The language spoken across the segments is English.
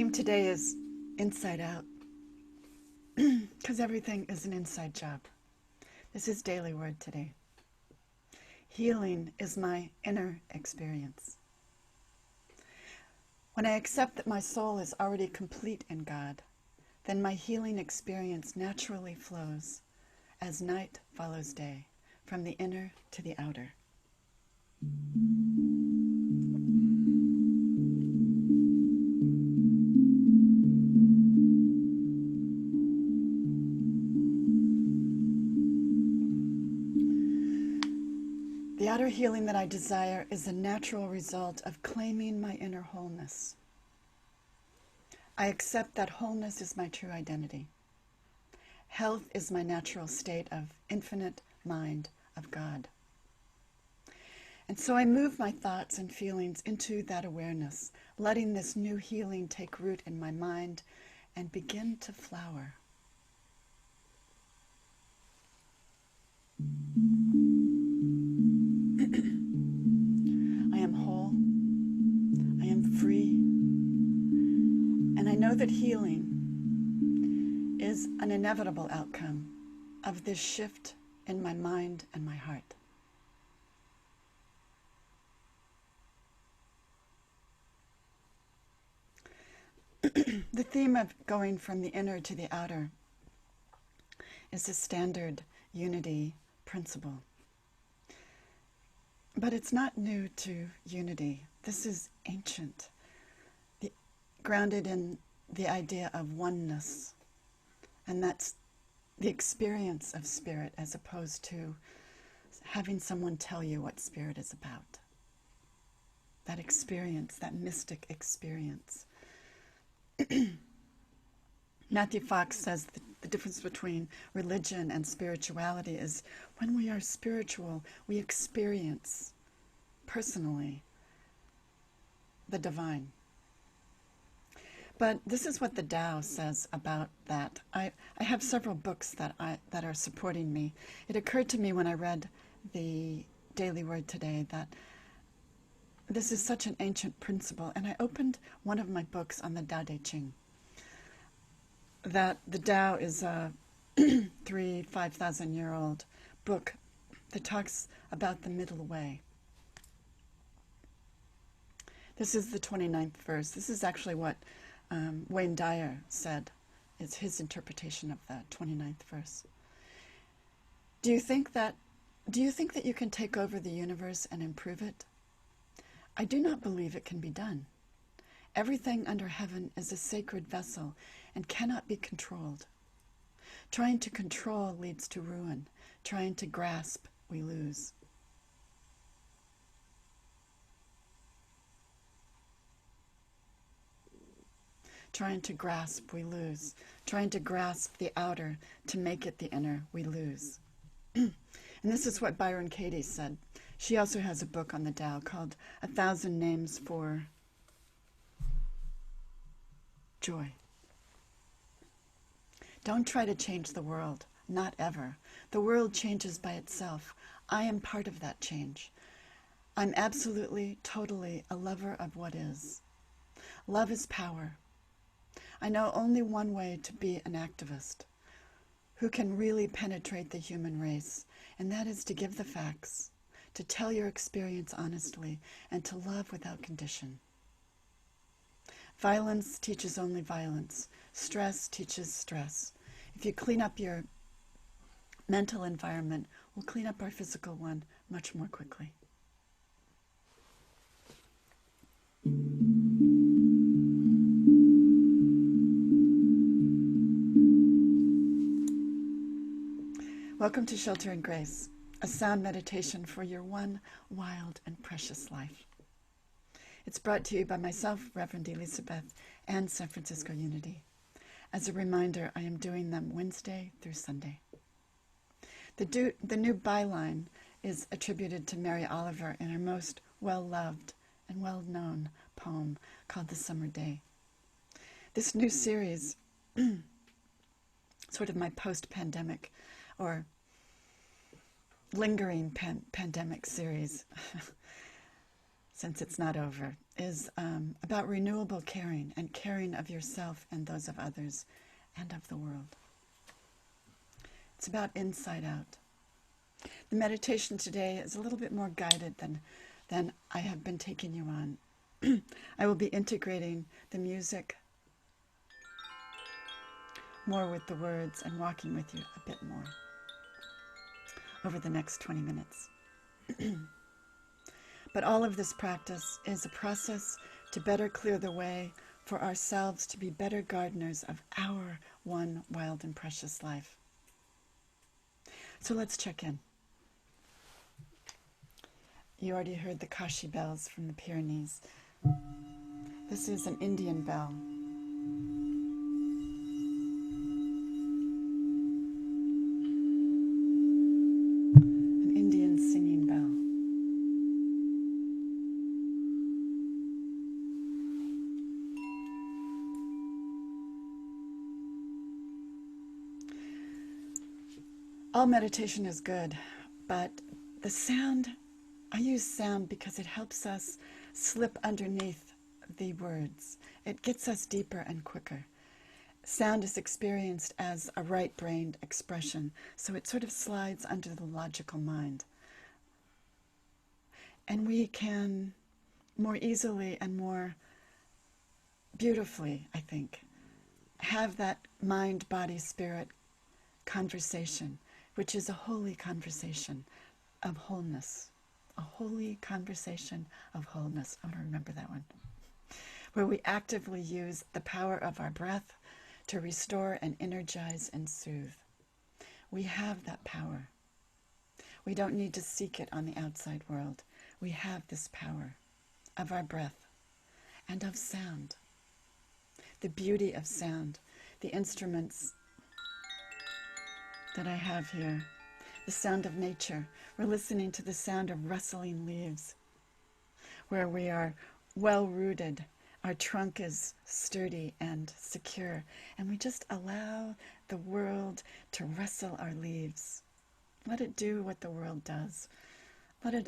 theme today is inside out, because everything is an inside job. This is daily word today. Healing is my inner experience. When I accept that my soul is already complete in God, then my healing experience naturally flows as night follows day, from the inner to the outer. The outer healing that I desire is a natural result of claiming my inner wholeness. I accept that wholeness is my true identity. Health is my natural state of infinite mind of God. And so I move my thoughts and feelings into that awareness, letting this new healing take root in my mind and begin to flower. I am whole. I am free. And I know that healing is an inevitable outcome of this shift in my mind and my heart. The theme of going from the inner to the outer is a standard unity principle. But it's not new to unity. This is ancient, grounded in the idea of oneness. And that's the experience of spirit as opposed to having someone tell you what spirit is about. That experience, that mystic experience. Matthew Fox says that the difference between religion and spirituality is when we are spiritual, we experience personally the divine. But this is what the TAO says about that. I have several books that are supporting me. It occurred to me when I read the Daily Word today that this is such an ancient principle, and I opened one of my books on the Tao Te Ching. That the Tao is a 5,000-year-old book that talks about the middle way. This is the 29th verse. This is actually what Dyer said. It's his interpretation of the 29th verse. Do you think that you can take over the universe and improve it? I do not believe it can be done. Everything under heaven is a sacred vessel and cannot be controlled. Trying to control leads to ruin. Trying to grasp, we lose. Trying to grasp, we lose. Trying to grasp the outer to make it the inner, we lose. And this is what Byron Katie said. She also has a book on the Tao called 1,000 Names for Joy. Don't try to change the world, not ever. The world changes by itself. I am part of that change. I'm absolutely, totally a lover of what is. Love is power. I know only one way to be an activist who can really penetrate the human race, and that is to give the facts, to tell your experience honestly, and to love without condition. Violence teaches only violence. Stress teaches stress. If you clean up your mental environment, we'll clean up our physical one much more quickly. Welcome to Shelter and Grace, a sound meditation for your one wild and precious life. It's brought to you by myself, Reverend Elizabeth, and San Francisco Unity. As a reminder, I am doing them Wednesday through Sunday. The new byline is attributed to Mary Oliver in her most well-loved and well-known poem called The Summer Day. This new series, sort of my post-pandemic or lingering pandemic series, since it's not over, is about renewable caring and caring of yourself and those of others and of the world. It's about inside out. The meditation today is a little bit more guided than I have been taking you on. I will be integrating the music more with the words and walking with you a bit more over the next 20 minutes. But all of this practice is a process to better clear the way for ourselves to be better gardeners of our one wild and precious life. So let's check in. You already heard the Kashi bells from the Pyrenees. This is an Indian bell. An Indian singing bell. All meditation is good, but the sound, I use sound because it helps us slip underneath the words. It gets us deeper and quicker. Sound is experienced as a right-brained expression, so it sort of slides under the logical mind. And we can more easily and more beautifully, I think, have that mind-body-spirit conversation, which is a holy conversation of wholeness. A holy conversation of wholeness. I want to remember that one. Where we actively use the power of our breath to restore and energize and soothe. We have that power. We don't need to seek it on the outside world. We have this power of our breath and of sound. The beauty of sound. The instruments that I have here. The sound of nature. We're listening to the sound of rustling leaves, where we are well-rooted. Our trunk is sturdy and secure, and we just allow the world to rustle our leaves. Let it do what the world does.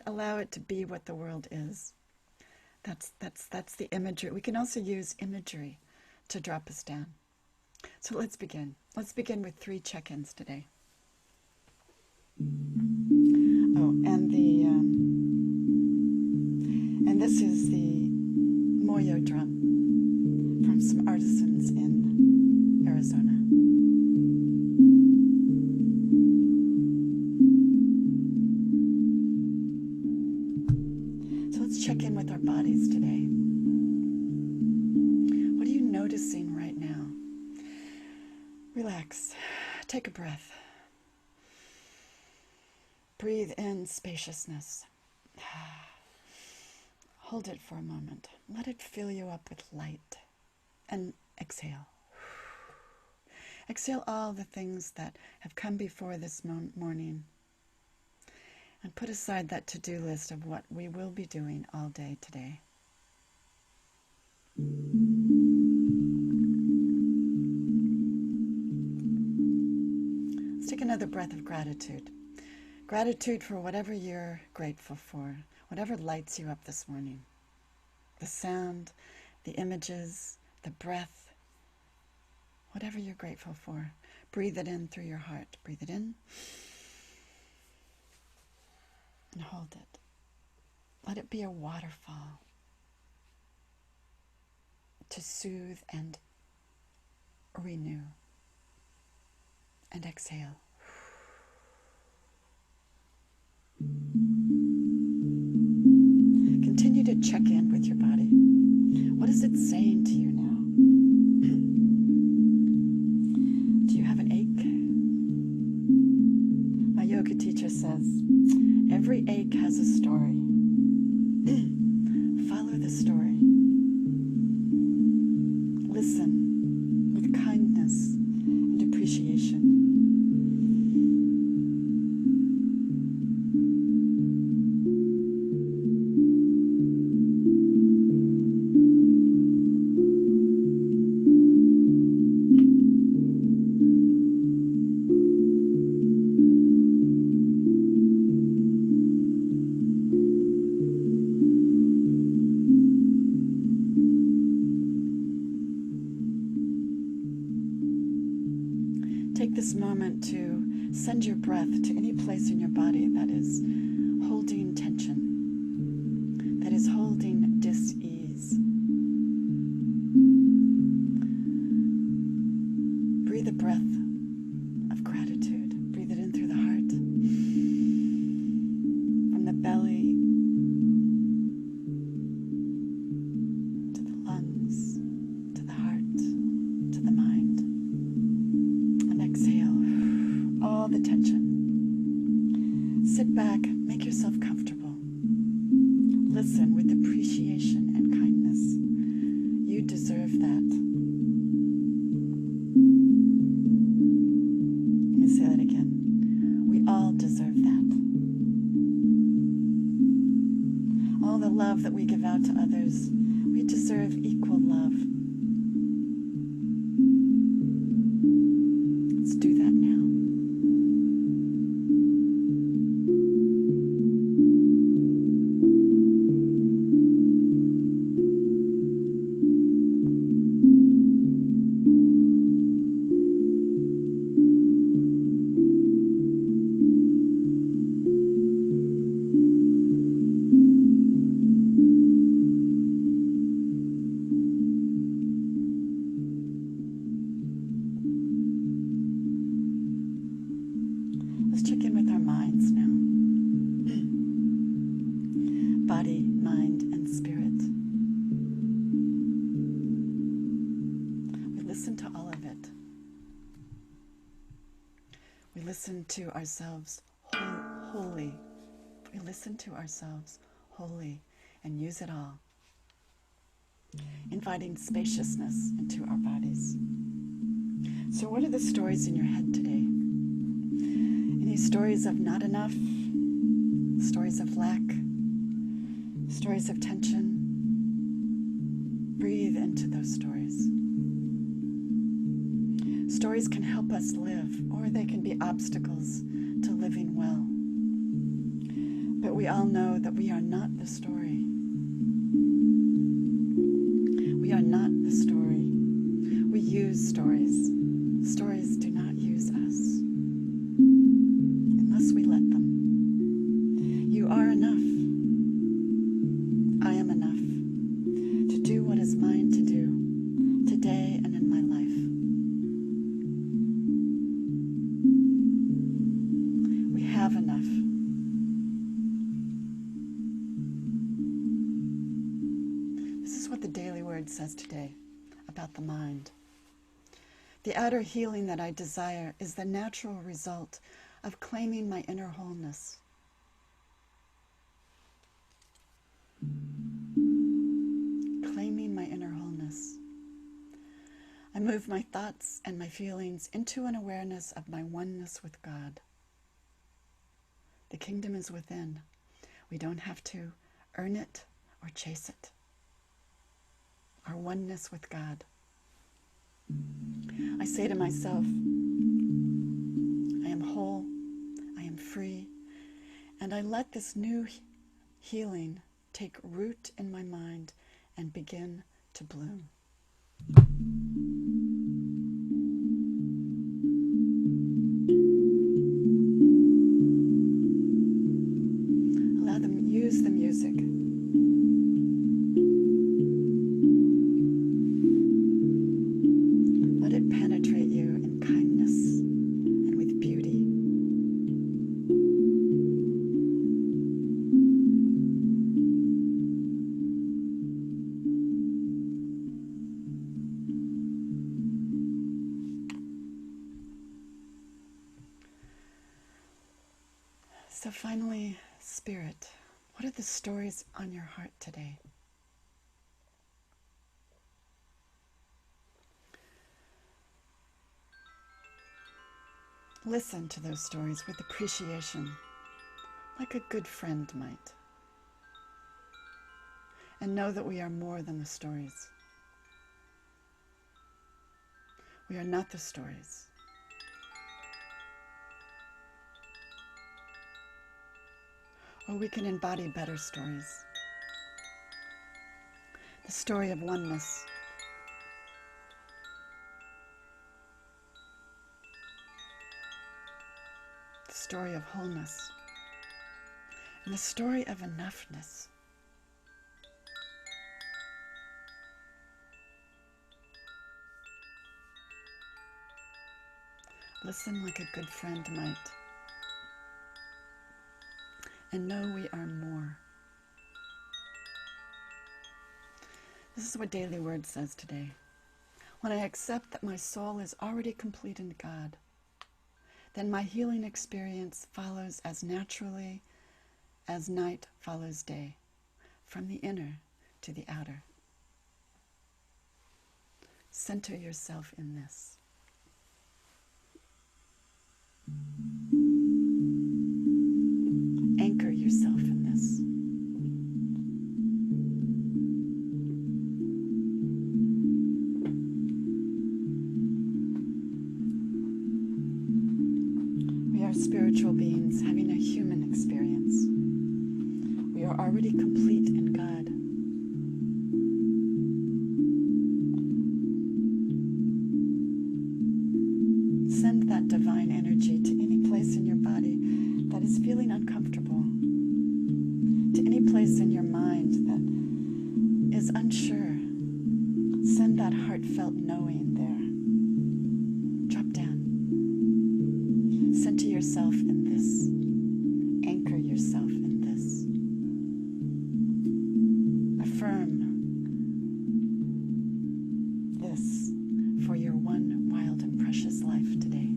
Allow it to be what the world is. That's the imagery. We can also use imagery to drop us down. So let's begin. Let's begin with 3 check-ins today. Oh, and this is the Moyo drum from some artisans in Arizona. So let's check in with our bodies today. What are you noticing right now? Relax. Take a breath. Breathe in spaciousness. Hold it for a moment. Let it fill you up with light. And exhale. Exhale all the things that have come before this morning. And put aside that to-do list of what we will be doing all day today. Let's take another breath of gratitude. Gratitude for whatever you're grateful for, whatever lights you up this morning. The sound, the images, the breath, whatever you're grateful for. Breathe it in through your heart. Breathe it in and hold it. Let it be a waterfall to soothe and renew. And exhale. Continue to check in with your body. What is it saying to you now? Do you have an ache? My yoga teacher says, every ache has a story. Follow the story. Listen with kindness and appreciation. this moment to send your breath to any place in your body that is holding tension, that is holding dis-ease. Breathe a breath of gratitude. Breathe it in through the heart, from the belly to the lungs, to the heart, to the mind. And exhale all the tension. Sit back, make yourself comfortable. Listen with appreciation and kindness. You deserve that. Let me say that again. We all deserve that. All the love that we give out to others, we deserve equal love. Let's do that now. Let's check in with our minds now. Body, mind, and spirit. We listen to all of it. We listen to ourselves wholly. We listen to ourselves wholly and use it all. Inviting spaciousness into our bodies. So what are the stories in your head today? Any stories of not enough? Stories of lack? Stories of tension? Breathe into those stories. Stories can help us live, or they can be obstacles to living well. But we all know that we are not the story. We are not the story. We use stories. Stories do not use us, unless we let them. You are enough. I am enough to do what is mine to do today and in my life. We have enough. This is what the Daily Word says today about the mind. The outer healing that I desire is the natural result of claiming my inner wholeness. Claiming my inner wholeness. I move my thoughts and my feelings into an awareness of my oneness with God. The kingdom is within. We don't have to earn it or chase it. Our oneness with God. I say to myself, I am whole, I am free, and I let this new healing take root in my mind and begin to bloom. Allow them to use the music. Let it penetrate you in kindness and with beauty. So finally, Spirit, what are the stories on your heart today? Listen to those stories with appreciation, like a good friend might. And know that we are more than the stories. We are not the stories. Or we can embody better stories. The story of oneness. story of wholeness and the story of enoughness. Listen like a good friend might, and know we are more. This is what Daily Word says today. When I accept that my soul is already complete in God, then my healing experience follows as naturally as night follows day, from the inner to the outer. Center yourself in this. Anchor yourself in this. We are spiritual beings having a human experience. We are already complete in God. Send that divine energy to any place in your body that is feeling uncomfortable, to any place in your mind that is unsure. Send that heartfelt knowing there. Drop down. Center yourself in this. Anchor yourself in this. Affirm this for your one wild and precious life today.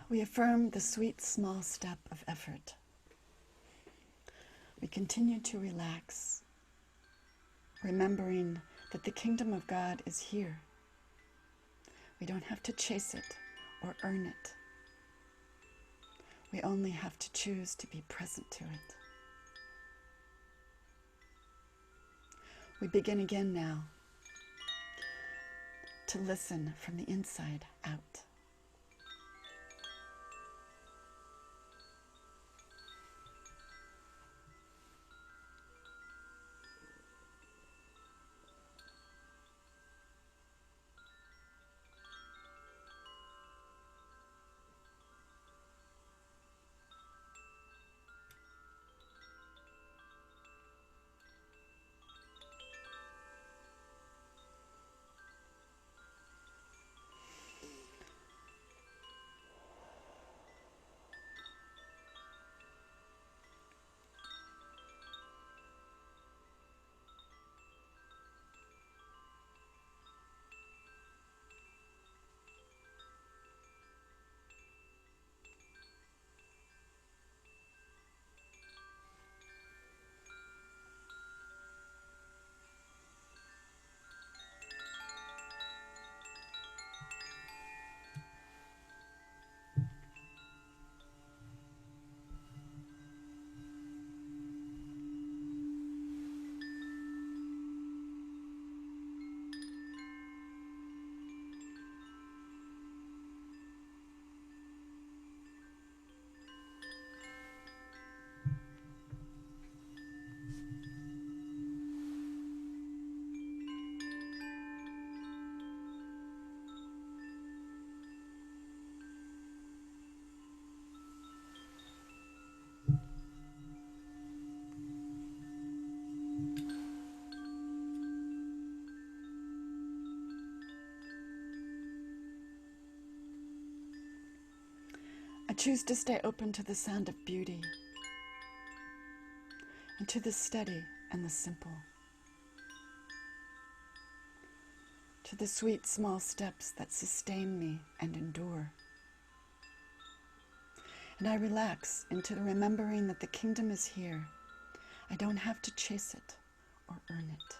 We affirm the sweet small step of effort. We continue to relax, remembering that the kingdom of God is here. We don't have to chase it or earn it. We only have to choose to be present to it. We begin again now to listen from the inside out. I choose to stay open to the sound of beauty and to the steady and the simple, to the sweet small steps that sustain me and endure. And I relax into the remembering that the kingdom is here. I don't have to chase it or earn it.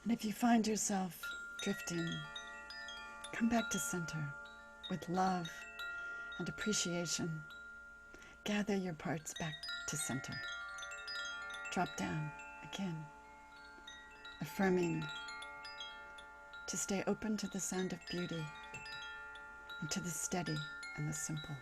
And if you find yourself drifting, come back to center with love and appreciation. Gather your parts back to center. Drop down again, affirming to stay open to the sound of beauty and to the steady and the simple.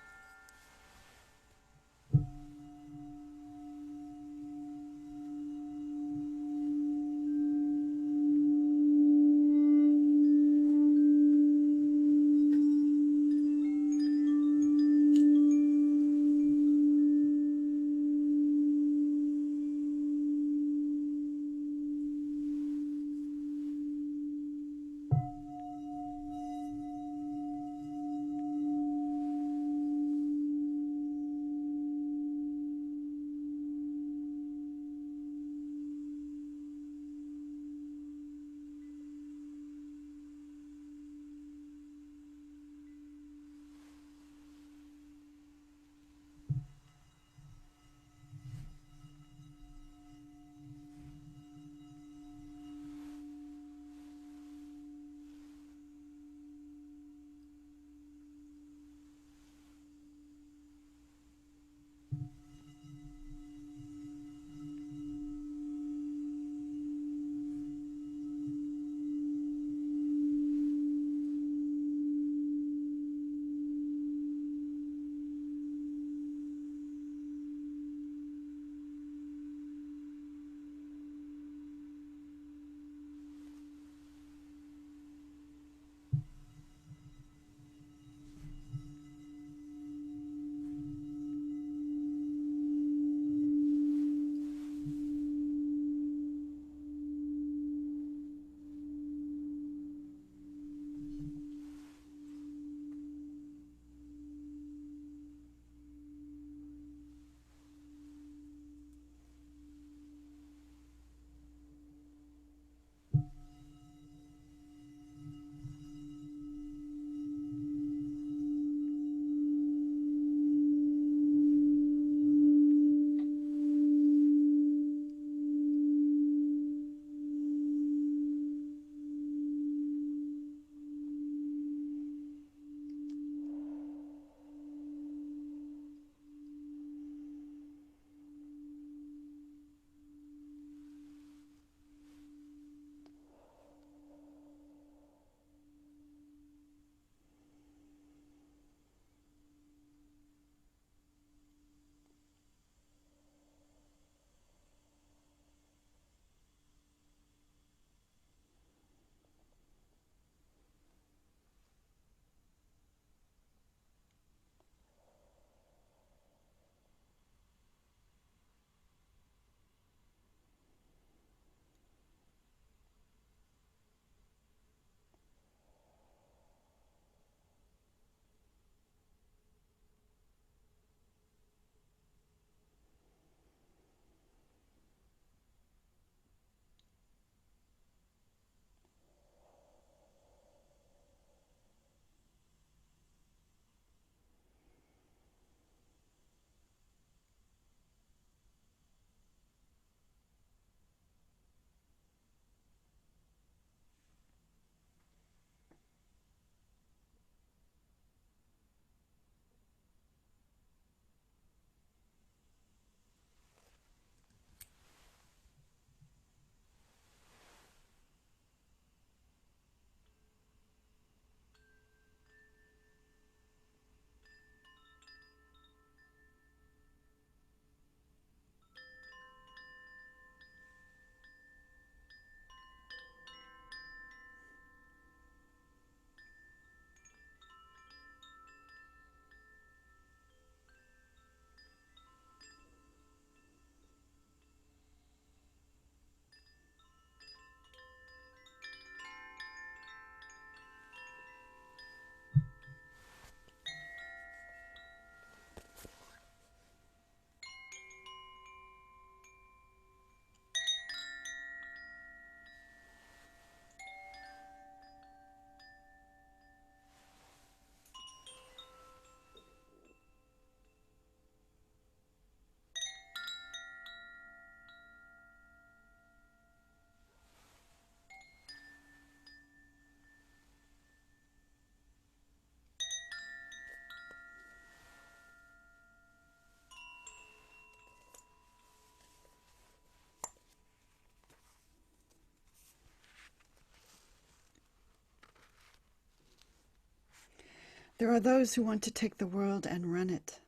There are those who want to take the world and run it.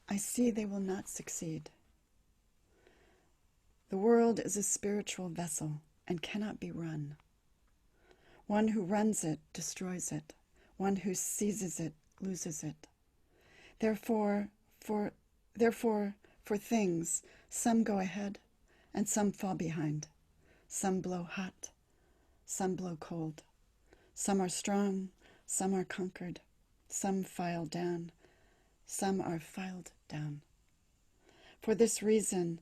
I see they will not succeed. The world is a spiritual vessel and cannot be run. One who runs it destroys it. One who seizes it loses it. Therefore, for things, some go ahead and some fall behind. Some blow hot, some blow cold. Some are strong, some are conquered. Some file down, some are filed down. For this reason,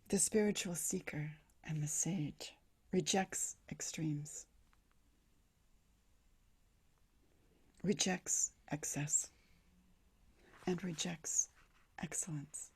the spiritual seeker and the sage rejects extremes, rejects excess, and rejects excellence.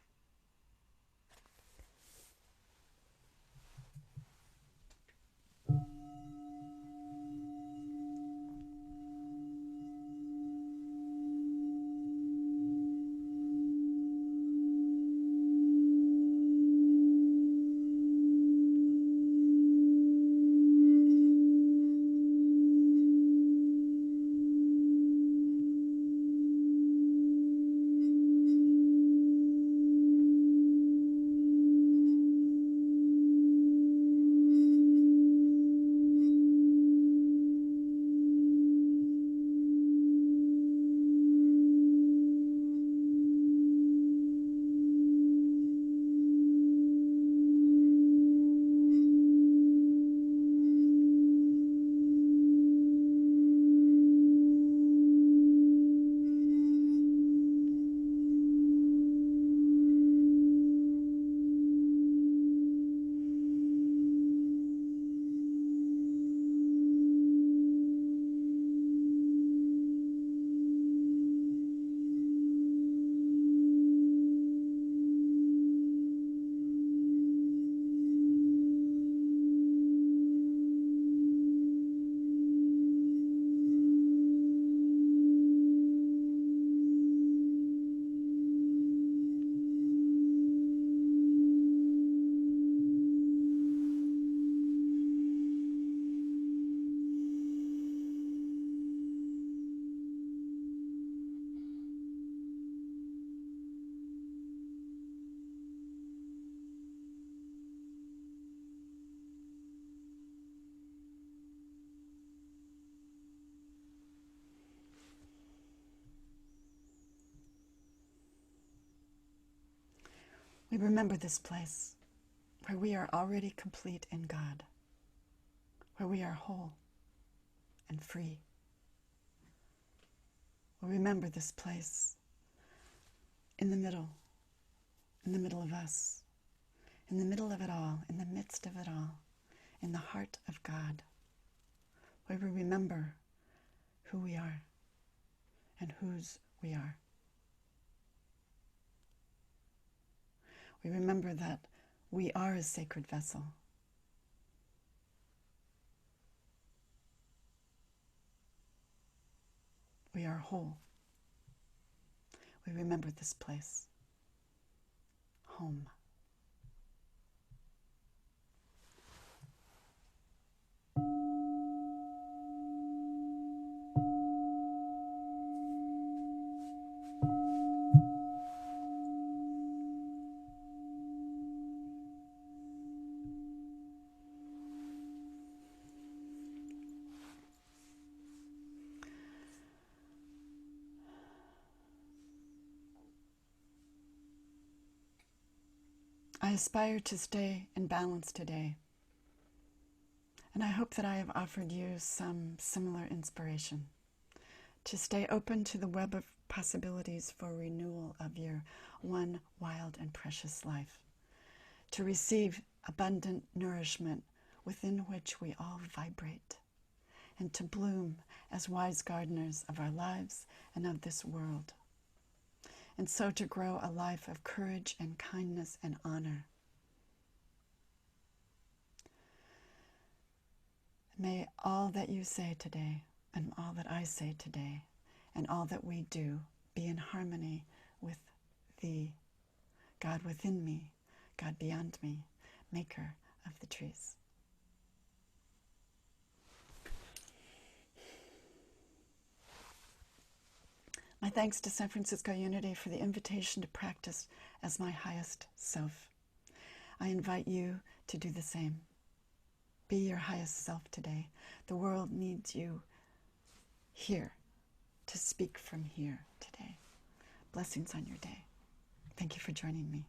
We remember this place where we are already complete in God, where we are whole and free. We remember this place in the middle of us, in the middle of it all, in the midst of it all, in the heart of God, where we remember who we are and whose we are. We remember that we are a sacred vessel. We are whole. We remember this place, home. I aspire to stay in balance today, and I hope that I have offered you some similar inspiration to stay open to the web of possibilities for renewal of your one wild and precious life, to receive abundant nourishment within which we all vibrate, and to bloom as wise gardeners of our lives and of this world, and so to grow a life of courage and kindness and honor. May all that you say today, and all that I say today, and all that we do be in harmony with Thee, God within me, God beyond me, maker of the trees. My thanks to San Francisco Unity for the invitation to practice as my highest self. I invite you to do the same. Be your highest self today. The world needs you here, to speak from here today. Blessings on your day. Thank you for joining me.